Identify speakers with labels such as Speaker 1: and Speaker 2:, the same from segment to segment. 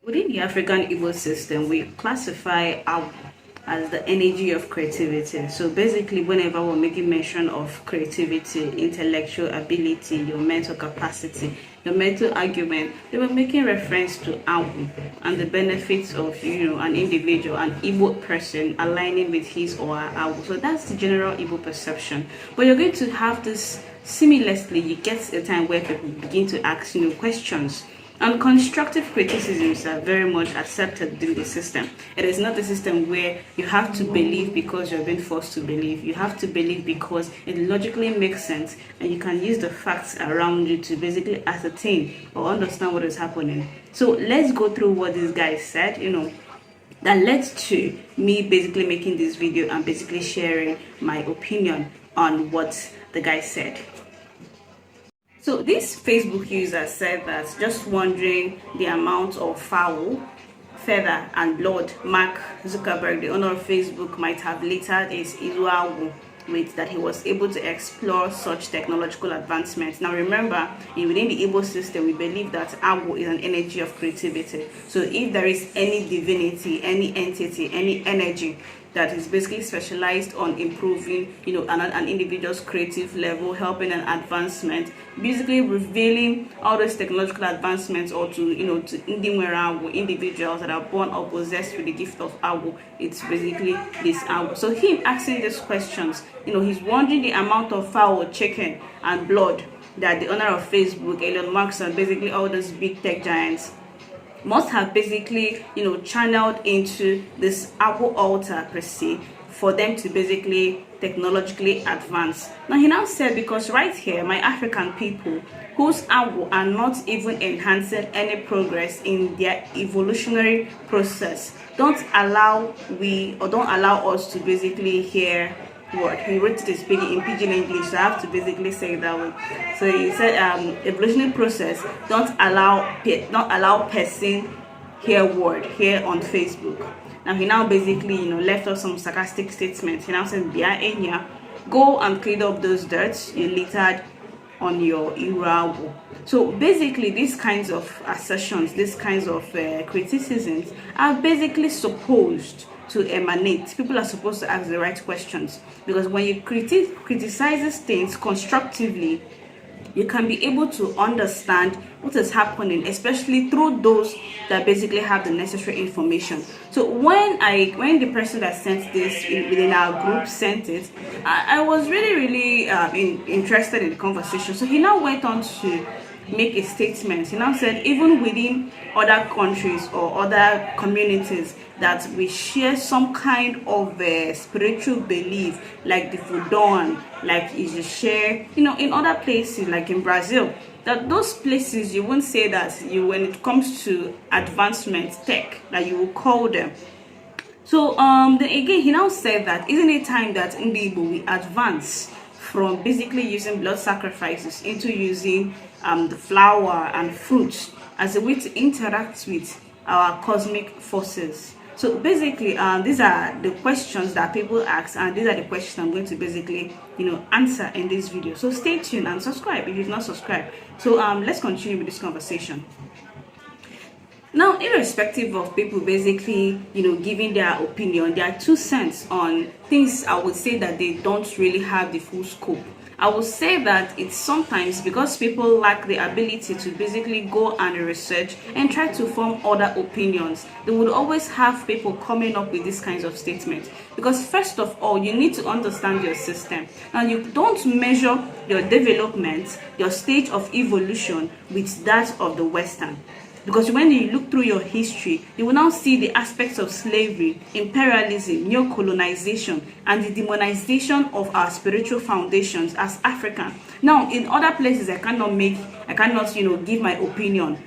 Speaker 1: Within the African Igbo system, we classify Agwu as the energy of creativity. So basically, whenever we're making mention of creativity, intellectual ability, your mental capacity, your mental argument, they were making reference to Agwu and the benefits of an individual, an Igbo person aligning with his or her Agwu. So that's the general Igbo perception. But you're going to have this seamlessly. You get a time where people begin to ask questions. And constructive criticisms are very much accepted in the system. It is not a system where you have to believe because you're being forced to believe. You have to believe because it logically makes sense and you can use the facts around you to basically ascertain or understand what is happening. So let's go through what this guy said, that led to me basically making this video and basically sharing my opinion on what the guy said. So this Facebook user said that just wondering the amount of fowl, feather and blood Mark Zuckerberg, the owner of Facebook, might have littered is Agwu with, that he was able to explore such technological advancements. Now remember, within the Igbo system, we believe that Agwu is an energy of creativity. So if there is any divinity, any entity, any energy that is basically specialized on improving, an individual's creative level, helping an advancement, basically revealing all those technological advancements, or to Ndi-Igbo individuals that are born or possessed with the gift of Agwu. It's basically this Agwu. So him asking these questions, he's wondering the amount of fowl, chicken, and blood that the owner of Facebook, Elon Musk, and basically all those big tech giants must have basically, channeled into this Agwu altar per se for them to basically technologically advance. Now he now said, because right here, my African people whose Agwu are not even enhancing any progress in their evolutionary process, don't allow us to basically hear word. He wrote this in pidgin English, so I have to basically say it that way. So he said evolutionary process don't allow person hear word here on Facebook. Now he now basically left off some sarcastic statements. He now says, Enya, go and clean up those dirts you littered on your Agwu. So basically these kinds of assertions, these kinds of criticisms are basically supposed to emanate. People are supposed to ask the right questions, because when you criticize things constructively, you can be able to understand what is happening, especially through those that basically have the necessary information. So when the person that sent this within our group sent it, I was really interested in the conversation. So he now went on to make a statement. He now said, even within other countries or other communities that we share some kind of spiritual belief, like the Fudon, like is a share, in other places like in Brazil, that those places you won't say that when it comes to advancement tech, that you will call them. So then again he now said that isn't it time that Ndi-Igbo we advance from basically using blood sacrifices into using the flower and fruits as a way to interact with our cosmic forces. So basically these are the questions that people ask, and these are the questions I'm going to basically answer in this video. So stay tuned and subscribe if you've not subscribed. So let's continue with this conversation. Now, irrespective of people basically, giving their opinion, their 2 cents on things, I would say that they don't really have the full scope. I would say that it's sometimes because people lack the ability to basically go and research and try to form other opinions. They would always have people coming up with these kinds of statements. Because first of all, you need to understand your system. Now, you don't measure your development, your stage of evolution with that of the Western. Because when you look through your history, you will now see the aspects of slavery, imperialism, neo-colonization, and the demonization of our spiritual foundations as African. Now, in other places, I cannot give my opinion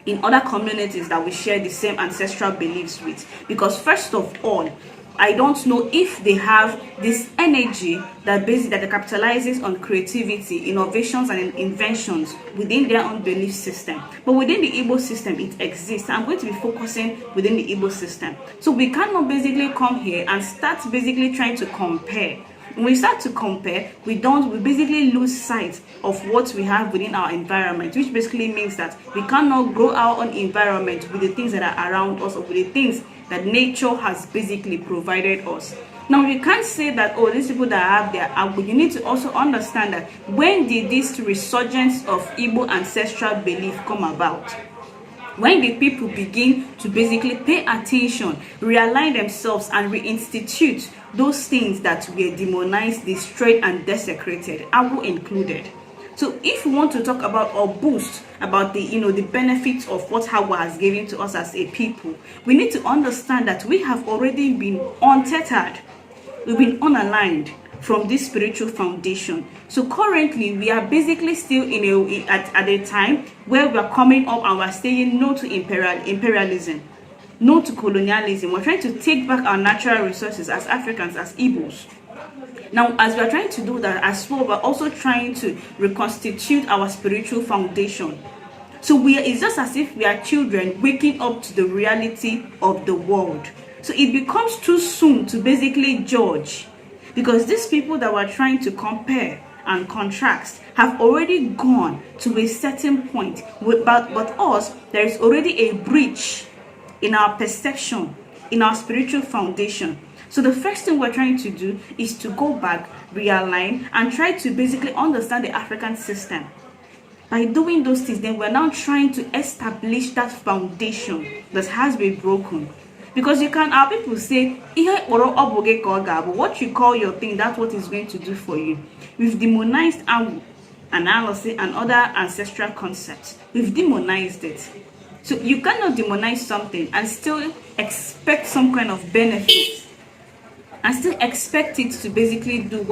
Speaker 1: in other communities that we share the same ancestral beliefs with. Because first of all, I don't know if they have this energy that capitalizes on creativity, innovations, and inventions within their own belief system. But within the Igbo system, it exists. I'm going to be focusing within the Igbo system. So we cannot basically come here and start basically trying to compare When we start to compare, we basically lose sight of what we have within our environment, which basically means that we cannot grow our own environment with the things that are around us or with the things that nature has basically provided us. Now, you can't say that, oh, these people that have their Agwu, you need to also understand that when did this resurgence of Igbo ancestral belief come about? When did people begin to basically pay attention, realign themselves, and reinstitute those things that were demonized, destroyed, and desecrated, Agwu included? So if we want to talk about or boost about the benefits of what Agwu has given to us as a people, we need to understand that we have already been untethered, we've been unaligned from this spiritual foundation. So currently we are basically still at a time where we are coming up and we're saying no to imperialism, no to colonialism. We're trying to take back our natural resources as Africans, as Igbos. Now, as we are trying to do that as well, we're also trying to reconstitute our spiritual foundation. So it's just as if we are children waking up to the reality of the world. So it becomes too soon to basically judge, because these people that we're trying to compare and contrast have already gone to a certain point. But us, there is already a breach in our perception, in our spiritual foundation. So the first thing we're trying to do is to go back, realign, and try to basically understand the African system. By doing those things, then we're now trying to establish that foundation that has been broken. Because our people say, what you call your thing, that's what it's going to do for you. We've demonized Agwu, analysis, and other ancestral concepts. We've demonized it. So you cannot demonize something and still expect some kind of benefit, and still expect it to basically do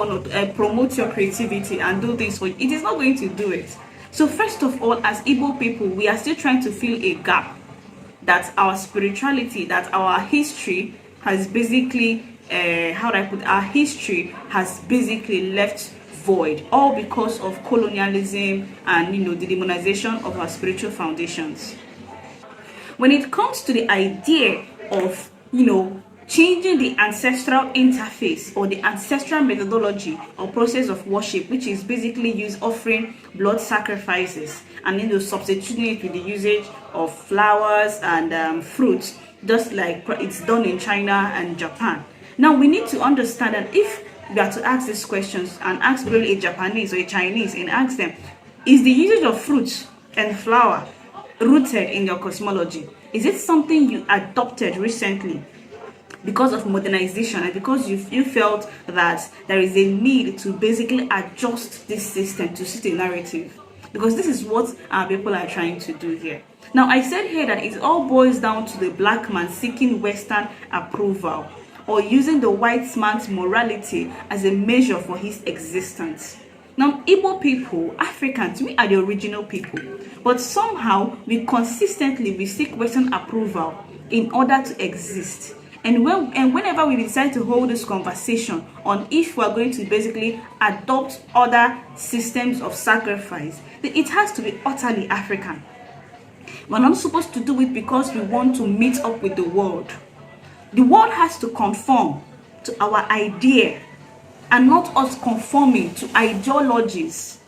Speaker 1: promote your creativity and do things for you. It is not going to do it. So first of all, as Igbo people, we are still trying to fill a gap that our spirituality, that our history has basically, our history has basically left void, all because of colonialism and the demonization of our spiritual foundations. When it comes to the idea of changing the ancestral interface or the ancestral methodology or process of worship, which is basically offering blood sacrifices and substituting it with the usage of flowers and fruits, just like it's done in China and Japan. Now we need to understand that if we are to ask these questions and ask really a Japanese or a Chinese and ask them, is the usage of fruits and flour rooted in your cosmology? Is it something you adopted recently because of modernization and because you felt that there is a need to basically adjust this system to suit a narrative? Because this is what our people are trying to do here. Now, I said here that it all boils down to the black man seeking Western approval or using the white man's morality as a measure for his existence. Now, Igbo people, Africans, we are the original people, but somehow we consistently seek Western approval in order to exist. And whenever we decide to hold this conversation on if we're going to basically adopt other systems of sacrifice, then it has to be utterly African. We're not supposed to do it because we want to meet up with the world. The world has to conform to our idea and not us conforming to ideologies.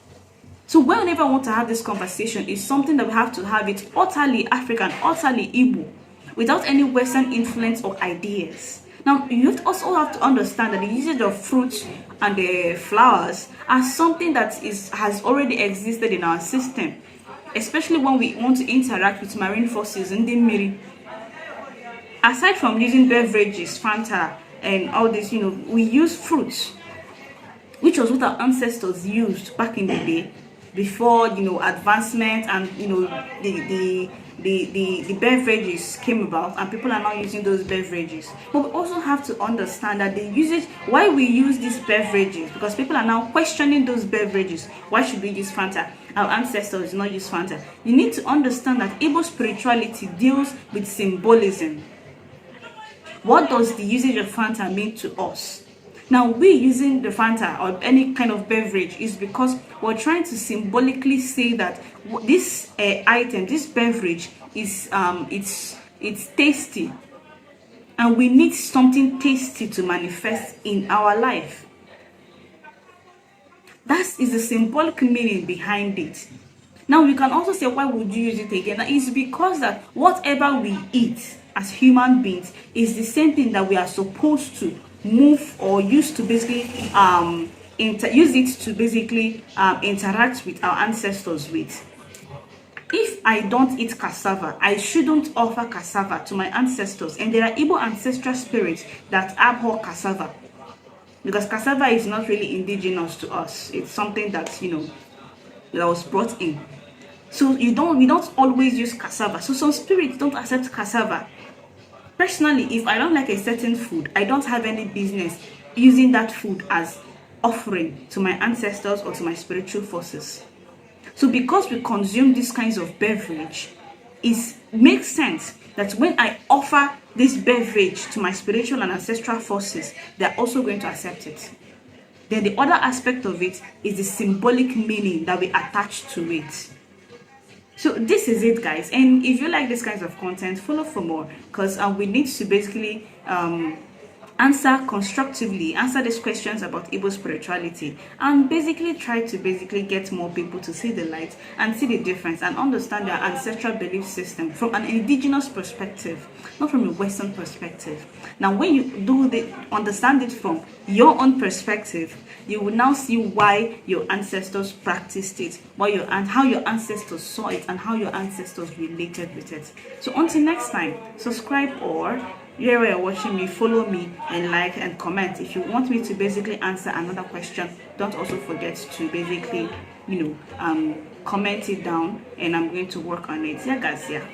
Speaker 1: So whenever I want to have this conversation, it's something that we have to have it utterly African, utterly Igbo, without any Western influence or ideas. Now, you also have to understand that the usage of fruits and the flowers are something that has already existed in our system, especially when we want to interact with marine fossils in the Miri. Aside from using beverages, Fanta, and all this, we use fruits, which was what our ancestors used back in the day, before advancement and the beverages came about, and people are now using those beverages. But we also have to understand that the usage, why we use these beverages, because people are now questioning those beverages. Why should we use Fanta? Our ancestors did not use Fanta. You need to understand that Igbo spirituality deals with symbolism. What does the usage of Fanta mean to us? Now, we using the Fanta or any kind of beverage is because we're trying to symbolically say that this item, this beverage is it's tasty, and we need something tasty to manifest in our life. That is the symbolic meaning behind it. Now you can also say, why would you use it again? Now, it's because that whatever we eat as human beings is the same thing that we are supposed to move or use to basically use it to basically interact with our ancestors with. If I don't eat cassava, I shouldn't offer cassava to my ancestors. And there are Igbo ancestral spirits that abhor cassava, because cassava is not really indigenous to us. It's something that, you know, that was brought in. So we don't always use cassava. So some spirits don't accept cassava. Personally, if I don't like a certain food, I don't have any business using that food as offering to my ancestors or to my spiritual forces. So because we consume these kinds of beverage, it makes sense that when I offer this beverage to my spiritual and ancestral forces, they're also going to accept it. Then the other aspect of it is the symbolic meaning that we attach to it. So this is it, guys. And if you like this kinds of content, follow for more, because we need to basically answer constructively, answer these questions about Igbo spirituality, and basically try to get more people to see the light and see the difference and understand their ancestral belief system from an indigenous perspective, not from a Western perspective. Now, when you understand it from your own perspective, you will now see why your ancestors practiced it, how your ancestors saw it, and how your ancestors related with it. So until next time, subscribe, or where you're watching me, follow me and like and comment. If you want me to basically answer another question, don't also forget to basically, comment it down, and I'm going to work on it. Yeah, guys, yeah.